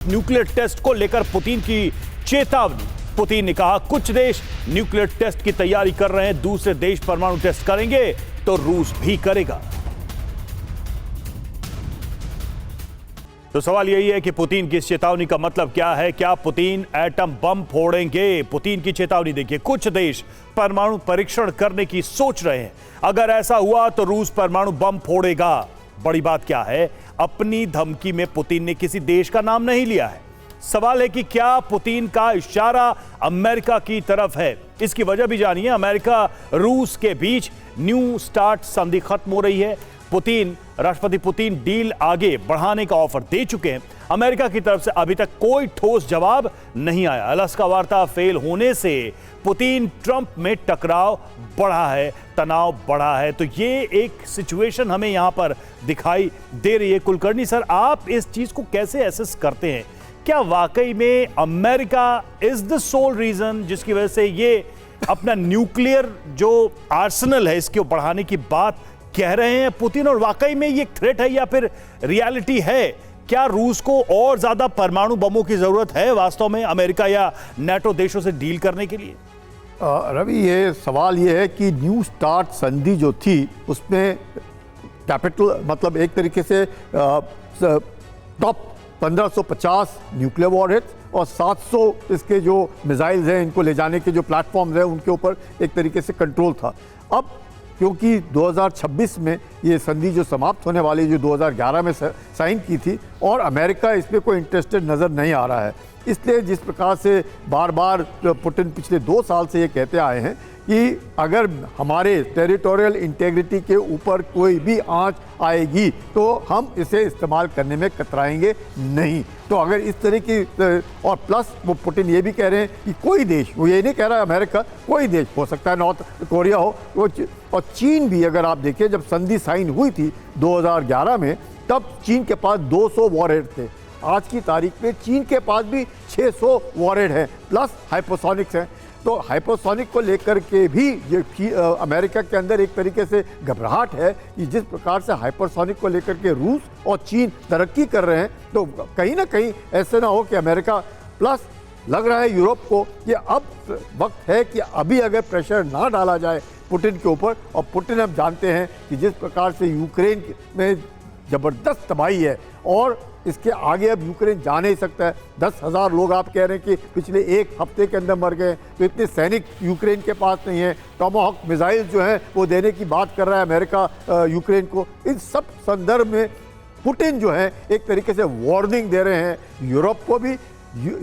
Nuclear test को लेकर Putin की चेतावनी। पुतिन ने कहा कुछ देश न्यूक्लियर टेस्ट की तैयारी कर रहे हैं, दूसरे देश परमाणु टेस्ट करेंगे तो रूस भी करेगा। तो सवाल यही है कि पुतिन की इस चेतावनी का मतलब क्या है? क्या पुतिन एटम बम फोड़ेंगे? पुतिन की चेतावनी देखिए, कुछ देश परमाणु परीक्षण करने की सोच रहे हैं, अगर ऐसा हुआ तो रूस परमाणु बम फोड़ेगा। बड़ी बात क्या है, अपनी धमकी में पुतिन ने किसी देश का नाम नहीं लिया है। सवाल है कि क्या पुतिन का इशारा अमेरिका की तरफ है? इसकी वजह भी जानिए। अमेरिका रूस के बीच न्यू स्टार्ट संधि खत्म हो रही है। राष्ट्रपति पुतिन डील आगे बढ़ाने का ऑफर दे चुके हैं। अमेरिका की तरफ से अभी तक कोई ठोस जवाब नहीं आया। अलास्का वार्ता फेल होने से पुतिन ट्रंप में टकराव बढ़ा है, तनाव बढ़ा है। तो ये एक सिचुएशन हमें यहां पर दिखाई दे रही है। कुलकर्णी सर, आप इस चीज को कैसे एसेस करते हैं? क्या वाकई में America is the sole reason जिसकी वजह से ये अपना न्यूक्लियर जो आर्सेनल है इसको बढ़ाने की बात कह रहे हैं पुतिन, और वाकई में ये एक थ्रेट है या फिर रियलिटी है? क्या रूस को और ज्यादा परमाणु बमों की जरूरत है वास्तव में अमेरिका या नाटो देशों से डील करने के लिए? रवि, ये सवाल ये है कि न्यू स्टार्ट संधि जो थी उसमें कैपिटल मतलब एक तरीके से टॉप 1550 न्यूक्लियर वॉरहेड्स और 700 इसके जो मिसाइल्स हैं, इनको ले जाने के जो प्लेटफॉर्म्स हैं, उनके ऊपर एक तरीके से कंट्रोल था। अब क्योंकि 2026 में ये संधि जो समाप्त होने वाली, जो 2011 में साइन की थी, और अमेरिका इसमें कोई इंटरेस्टेड नज़र नहीं आ रहा है, इसलिए जिस प्रकार से बार बार पुतिन पिछले 2 साल से ये कहते आए हैं कि अगर हमारे टेरिटोरियल इंटेग्रिटी के ऊपर कोई भी आंच आएगी तो हम इसे इस्तेमाल करने में कतराएंगे नहीं। तो अगर इस तरह की, और प्लस वो पुतिन ये भी कह रहे हैं कि कोई देश, वो ये नहीं कह रहा है अमेरिका, कोई देश हो सकता है, नॉर्थ कोरिया हो, वो और चीन भी, अगर आप देखिए जब संधि साइन हुई थी 2011 में, तब चीन के पास 200 वॉरहेड थे। आज की तारीख में चीन के पास भी 600 वॉरहेड हैं, प्लस हाइपोसोनिक्स हैं। तो हाइपोसोनिक को लेकर के भी ये अमेरिका के अंदर एक तरीके से घबराहट है कि जिस प्रकार से हाइपरसोनिक को लेकर के रूस और चीन तरक्की कर रहे हैं, तो कहीं ना कहीं ऐसे ना हो कि अमेरिका, प्लस लग रहा है यूरोप को कि अब वक्त है कि अभी अगर प्रेशर ना डाला जाए पुतिन के ऊपर, और पुतिन हम जानते हैं कि जिस प्रकार से यूक्रेन में ज़बरदस्त तबाही है और इसके आगे अब यूक्रेन जा नहीं सकता है। 10,000 लोग आप कह रहे हैं कि पिछले 1 हफ्ते के अंदर मर गए, तो इतने सैनिक यूक्रेन के पास नहीं है। टॉमाहॉक मिसाइल जो है वो देने की बात कर रहा है अमेरिका यूक्रेन को। इन सब संदर्भ में पुतिन जो है एक तरीके से वार्निंग दे रहे हैं यूरोप को भी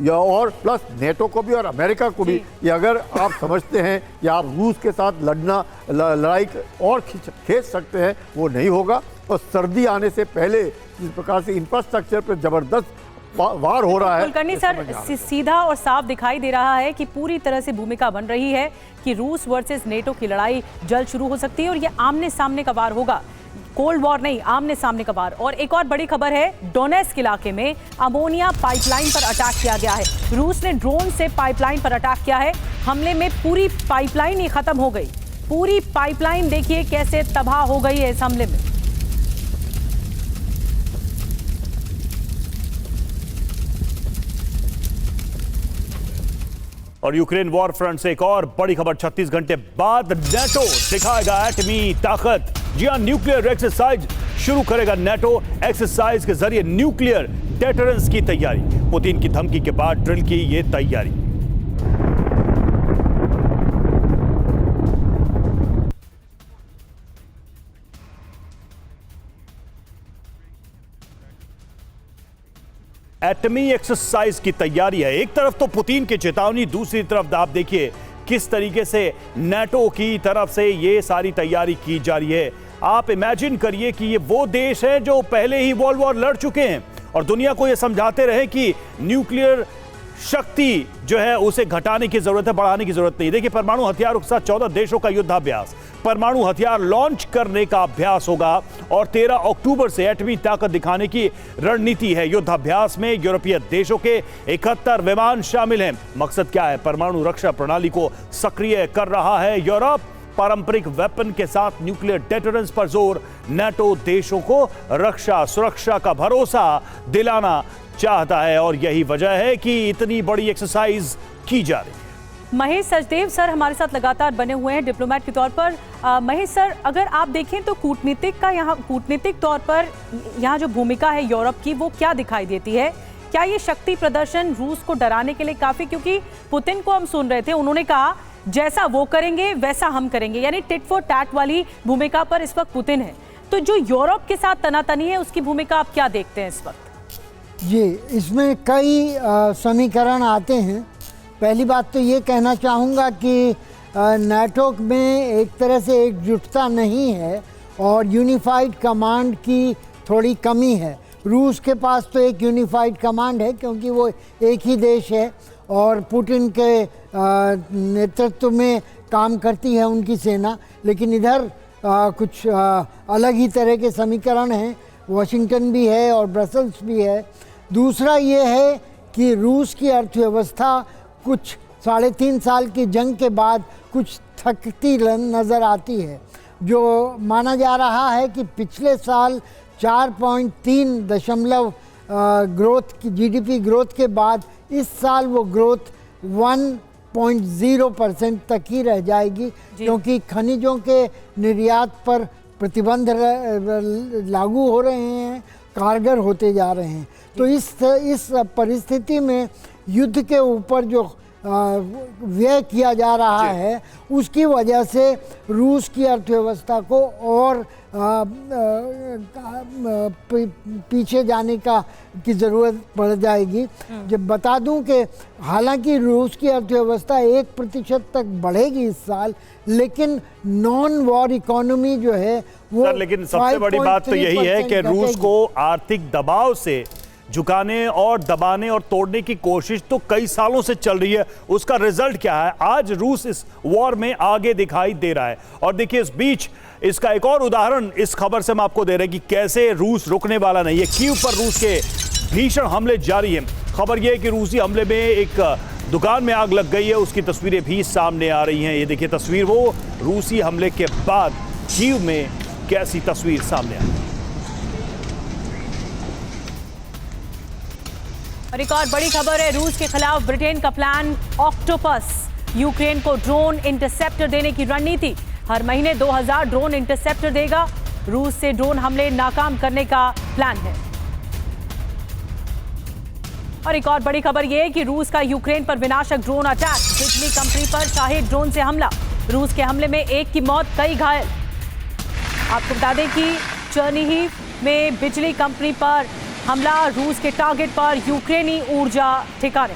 और प्लस नेटो को भी और अमेरिका को भी कि अगर आप समझते हैं कि आप रूस के साथ लड़ाई और खींच सकते हैं, वो नहीं होगा। और सर्दी आने से पहले जिस प्रकार से इंफ्रास्ट्रक्चर पर जबरदस्त वार हो रहा है, कुलकर्णी सर, सीधा और साफ दिखाई दे रहा है कि पूरी तरह से भूमिका बन रही है कि रूस वर्सेस नेटो की लड़ाई जल्द शुरू हो सकती है और ये आमने सामने का वार होगा, कोल्ड वॉर नहीं, आमने सामने का वार। और एक और बड़ी खबर है, डोनेस्क इलाके में अमोनिया पाइपलाइन पर अटैक किया गया है। रूस ने ड्रोन से पाइपलाइन पर अटैक किया है। हमले में पूरी पाइपलाइन ही खत्म हो गई। पूरी पाइपलाइन देखिए कैसे तबाह हो गई है इस हमले में। और यूक्रेन वॉर फ्रंट से एक और बड़ी खबर, 36 घंटे बाद नाटो दिखाएगा एटमी ताकत। जी हां, न्यूक्लियर एक्सरसाइज शुरू करेगा नाटो। एक्सरसाइज के जरिए न्यूक्लियर डेटरेंस की तैयारी। पुतिन की धमकी के बाद ड्रिल की यह तैयारी। एटमी एक्सरसाइज की तैयारी है। एक तरफ तो पुतिन की चेतावनी, दूसरी तरफ आप देखिए किस तरीके से नाटो की तरफ से ये सारी तैयारी की जा रही है। आप इमेजिन करिए कि ये वो देश हैं जो पहले ही वर्ल्ड वॉर लड़ चुके हैं और दुनिया को ये समझाते रहे कि न्यूक्लियर शक्ति जो है उसे घटाने की जरूरत है, बढ़ाने की जरूरत नहीं। देखिए, परमाणु हथियारों के साथ 14 देशों का युद्धाभ्यास, परमाणु हथियार लॉन्च करने का अभ्यास होगा और 13 अक्टूबर से एटमी ताकत दिखाने की रणनीति है। युद्धाभ्यास में यूरोपीय देशों के 71 विमान शामिल हैं। मकसद क्या है? परमाणु रक्षा प्रणाली को सक्रिय कर रहा है यूरोप। पारंपरिक वेपन के साथ न्यूक्लियर डेटरेंस पर जोर। नाटो देशों को रक्षा सुरक्षा का भरोसा दिलाना चाहता है और यही वजह है कि इतनी बड़ी एक्सरसाइज की जा रही है। महेश सचदेव सर हमारे साथ लगातार बने हुए हैं डिप्लोमेट के तौर पर। महेश सर, अगर आप देखें तो कूटनीतिक तौर पर यहाँ जो भूमिका है यूरोप की, वो क्या दिखाई देती है? क्या ये शक्ति प्रदर्शन रूस को डराने के लिए काफी? क्योंकि पुतिन को हम सुन रहे थे, उन्होंने कहा जैसा वो करेंगे वैसा हम करेंगे, यानी टिट फॉर टैट वाली भूमिका पर इस वक्त पुतिन है। तो जो यूरोप के साथ तनातनी है, उसकी भूमिका आप क्या देखते हैं इस वक्त? जी, इसमें कई समीकरण आते हैं। पहली बात तो ये कहना चाहूँगा कि नाटो में एक तरह से एकजुटता नहीं है और यूनिफाइड कमांड की थोड़ी कमी है। रूस के पास तो एक यूनिफाइड कमांड है क्योंकि वो एक ही देश है और पुतिन के नेतृत्व में काम करती है उनकी सेना, लेकिन इधर कुछ अलग ही तरह के समीकरण हैं। वॉशिंगटन भी है और ब्रसल्स भी है। दूसरा ये है कि रूस की अर्थव्यवस्था कुछ 3.5 साल की जंग के बाद कुछ थकती नज़र आती है। जो माना जा रहा है कि पिछले साल 4.3 ग्रोथ की जीडीपी ग्रोथ के बाद इस साल वो ग्रोथ 1.0% तक ही रह जाएगी, क्योंकि खनिजों के निर्यात पर प्रतिबंध लागू हो रहे हैं, कारगर होते जा रहे हैं। तो इस परिस्थिति में युद्ध के ऊपर जो व्यय किया जा रहा है, उसकी वजह से रूस की अर्थव्यवस्था को और पीछे जाने की ज़रूरत पड़ जाएगी। जब बता दूं कि हालांकि रूस की अर्थव्यवस्था 1% तक बढ़ेगी इस साल, लेकिन नॉन वॉर इकोनॉमी जो है वो लेकिन सबसे बड़ी बात तो यही है कि रूस को आर्थिक दबाव से झुकाने और दबाने और तोड़ने की कोशिश तो कई सालों से चल रही है। उसका रिजल्ट क्या है? आज रूस इस वॉर में आगे दिखाई दे रहा है। और देखिए, इस बीच इसका एक और उदाहरण इस खबर से हम आपको दे रहे हैं कि कैसे रूस रुकने वाला नहीं है। कीव पर रूस के भीषण हमले जारी हैं। खबर यह है कि रूसी हमले में एक दुकान में आग लग गई है, उसकी तस्वीरें भी सामने आ रही हैं। ये देखिए तस्वीर, वो रूसी हमले के बाद कीव में कैसी तस्वीर सामने आई। और एक और बड़ी खबर है, रूस के खिलाफ ब्रिटेन का प्लान ऑक्टोपस। यूक्रेन को ड्रोन इंटरसेप्टर देने की रणनीति। हर महीने 2000 ड्रोन इंटरसेप्टर देगा। रूस से ड्रोन हमले नाकाम करने का प्लान है। और एक और बड़ी खबर यह है कि रूस का यूक्रेन पर विनाशक ड्रोन अटैक। बिजली कंपनी पर शाहिद ड्रोन से हमला। रूस के हमले में एक की मौत, कई घायल। आपको बता दें कि चर्निहिव में बिजली कंपनी पर हमला, रूस के टारगेट पर यूक्रेनी ऊर्जा ठिकाने।